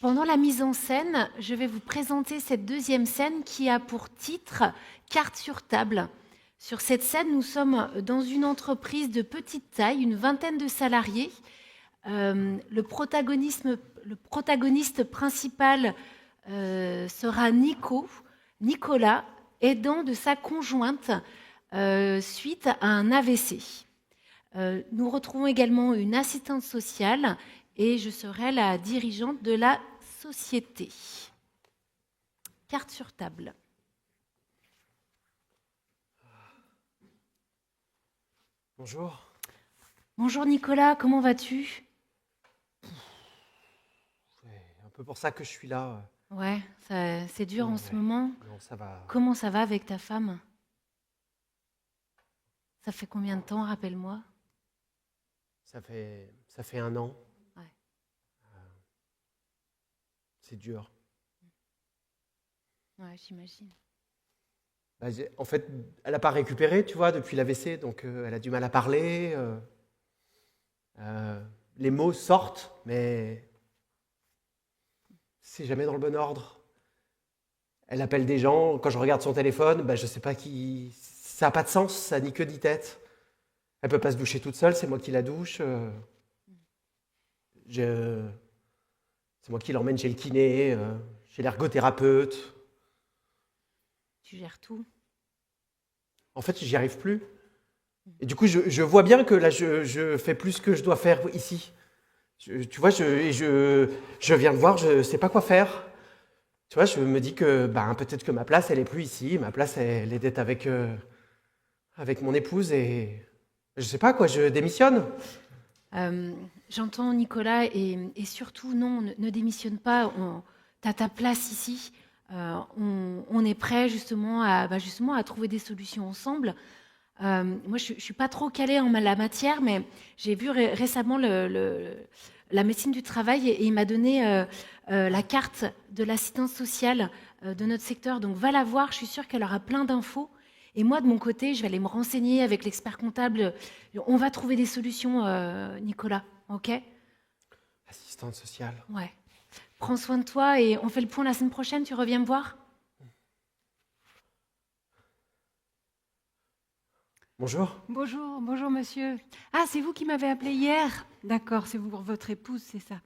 Pendant la mise en scène, je vais vous présenter cette deuxième scène qui a pour titre Carte sur table. Sur cette scène, nous sommes dans une entreprise de petite taille, une vingtaine de salariés. Le protagoniste principal sera Nicolas, aidant de sa conjointe suite à un AVC. Nous retrouvons également une assistante sociale et je serai la dirigeante de la société. Carte sur table. Bonjour. Bonjour Nicolas, comment vas-tu? C'est un peu pour ça que je suis là. Ouais, c'est dur en ce Ouais. moment. Non, ça va. Comment ça va avec ta femme? Ça fait combien de temps, rappelle-moi? Ça fait 1 an. Ouais. C'est dur. Ouais, j'imagine. En fait, elle n'a pas récupéré, tu vois, depuis l'AVC, donc elle a du mal à parler. Les mots sortent, mais c'est jamais dans le bon ordre. Elle appelle des gens, quand je regarde son téléphone, je ne sais pas qui. Ça n'a pas de sens, ça n'a ni queue ni tête. Elle ne peut pas se doucher toute seule, c'est moi qui la douche. C'est moi qui l'emmène chez le kiné, chez l'ergothérapeute. Tu gères tout. En fait, j'y arrive plus. Et du coup, je vois bien que là, je fais plus ce que je dois faire ici. Tu vois, je viens de voir, je ne sais pas quoi faire. Tu vois, je me dis que peut-être que ma place, elle n'est plus ici. Ma place, elle est d'être avec mon épouse et je ne sais pas quoi, je démissionne. J'entends Nicolas et surtout, non, ne démissionne pas. Tu as ta place ici. On est prêt justement à trouver des solutions ensemble. Moi, je ne suis pas trop calée en la matière, mais j'ai vu récemment la médecine du travail et il m'a donné la carte de l'assistance sociale de notre secteur. Donc, va la voir, je suis sûre qu'elle aura plein d'infos. Et moi, de mon côté, je vais aller me renseigner avec l'expert comptable. On va trouver des solutions, Nicolas, ok? Assistante sociale. Ouais. Prends soin de toi et on fait le point la semaine prochaine, tu reviens me voir? Bonjour. Bonjour monsieur. Ah, c'est vous qui m'avez appelé hier? D'accord, c'est vous pour votre épouse, c'est ça.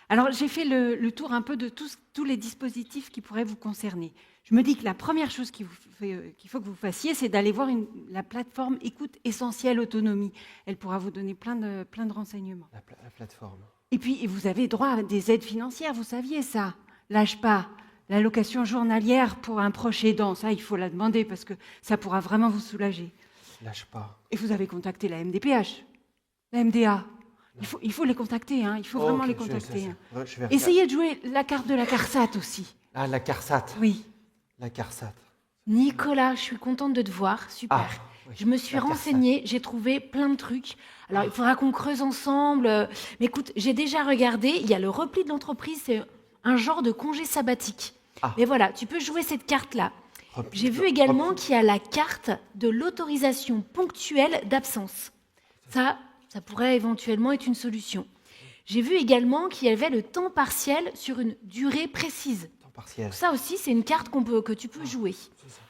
Alors, j'ai fait le tour un peu de tous les dispositifs qui pourraient vous concerner. Je me dis que la première chose qu'il faut que vous fassiez, c'est d'aller voir la plateforme Écoute Essentielle Autonomie. Elle pourra vous donner plein de renseignements. La plateforme. Et puis, vous avez droit à des aides financières, vous saviez ça. Lâche pas. L'allocation journalière pour un proche aidant, ça, il faut la demander parce que ça pourra vraiment vous soulager. Lâche pas. Et vous avez contacté la MDPH, la MDA. Il faut les contacter, hein. Il faut vraiment les contacter. Je vais Essayez de jouer la carte de la CARSAT aussi. Ah, la CARSAT. Oui. La CARSAT. Nicolas, je suis contente de te voir, super. Ah, oui, Je me suis la CARSAT. renseignée, j'ai trouvé plein de trucs. Alors, il faudra qu'on creuse ensemble. Mais écoute, j'ai déjà regardé, il y a le repli de l'entreprise, c'est un genre de congé sabbatique. Ah. Mais voilà, tu peux jouer cette carte-là. Repli J'ai de- vu également repli- qu'il y a la carte de l'autorisation ponctuelle d'absence. Ça pourrait éventuellement être une solution. J'ai vu également qu'il y avait le temps partiel sur une durée précise. Temps partiel. Ça aussi, c'est une carte que tu peux jouer. C'est ça.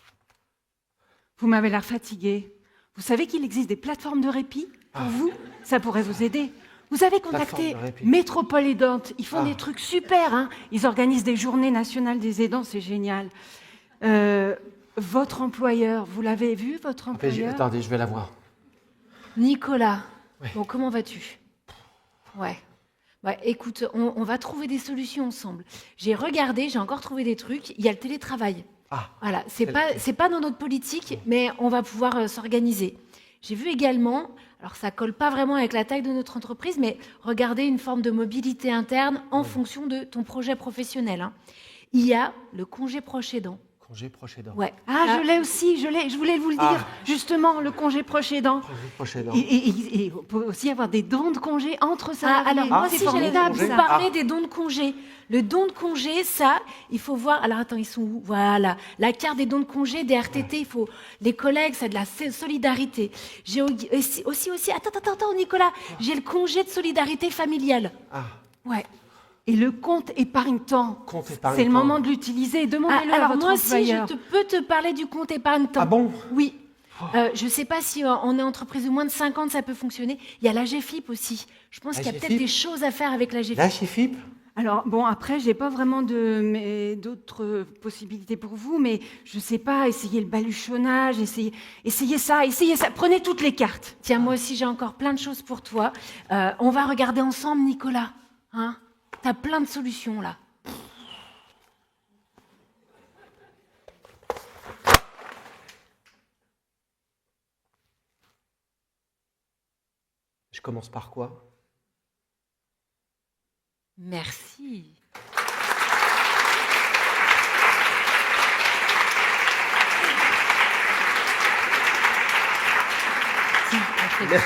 Vous m'avez l'air fatigué. Vous savez qu'il existe des plateformes de répit pour vous? Ça pourrait vous aider. Vous avez contacté Plateforme de répit. Métropole Aidante. Ils font des trucs super. Hein. Ils organisent des journées nationales des aidants. C'est génial. Votre employeur, vous l'avez vu, votre employeur? Attendez, je vais la voir. Nicolas, Ouais. bon, comment vas-tu? Ouais. Écoute, on va trouver des solutions ensemble. J'ai regardé, j'ai encore trouvé des trucs. Il y a le télétravail. Ah, Voilà, c'est pas dans notre politique, mais on va pouvoir s'organiser. J'ai vu également, alors ça colle pas vraiment avec la taille de notre entreprise, mais regardez une forme de mobilité interne en fonction de ton projet professionnel. Hein. Il y a le congé proche aidant. congé proche aidant. Ouais. Ah, je l'ai aussi, je voulais vous le dire. Justement, le congé proche aidant. Congé proche aidant. Et on peut aussi avoir des dons de congé entre salariés. Alors moi c'est aussi j'allais formidable, vous ça. parler des dons de congé. Le don de congé, ça, il faut voir. Alors attends, ils sont où? Voilà, la carte des dons de congé des RTT. Il faut les collègues, c'est de la solidarité. J'ai aussi. Attends, Nicolas, j'ai le congé de solidarité familiale. Ah, Ouais. Et le compte épargne-temps, Compte épargne-temps. c'est le moment de l'utiliser. Demandez-le à alors votre moi aussi, employeur. je peux te parler du compte épargne-temps. Ah bon? Oui, Je ne sais pas si on est entreprise de moins de 50, ça peut fonctionner. Il y a la GFIP aussi. Je pense qu'il y a peut-être GFIP? des choses à faire avec la GFIP. Là, chez FIP? alors bon, après, j'ai pas vraiment d'autres possibilités pour vous, mais je sais pas, essayez le baluchonnage, essayez ça, prenez toutes les cartes. Tiens, moi aussi, j'ai encore plein de choses pour toi. On va regarder ensemble, Nicolas. Hein? Tu as plein de solutions là. Je commence par quoi? Merci. Tiens, on fait-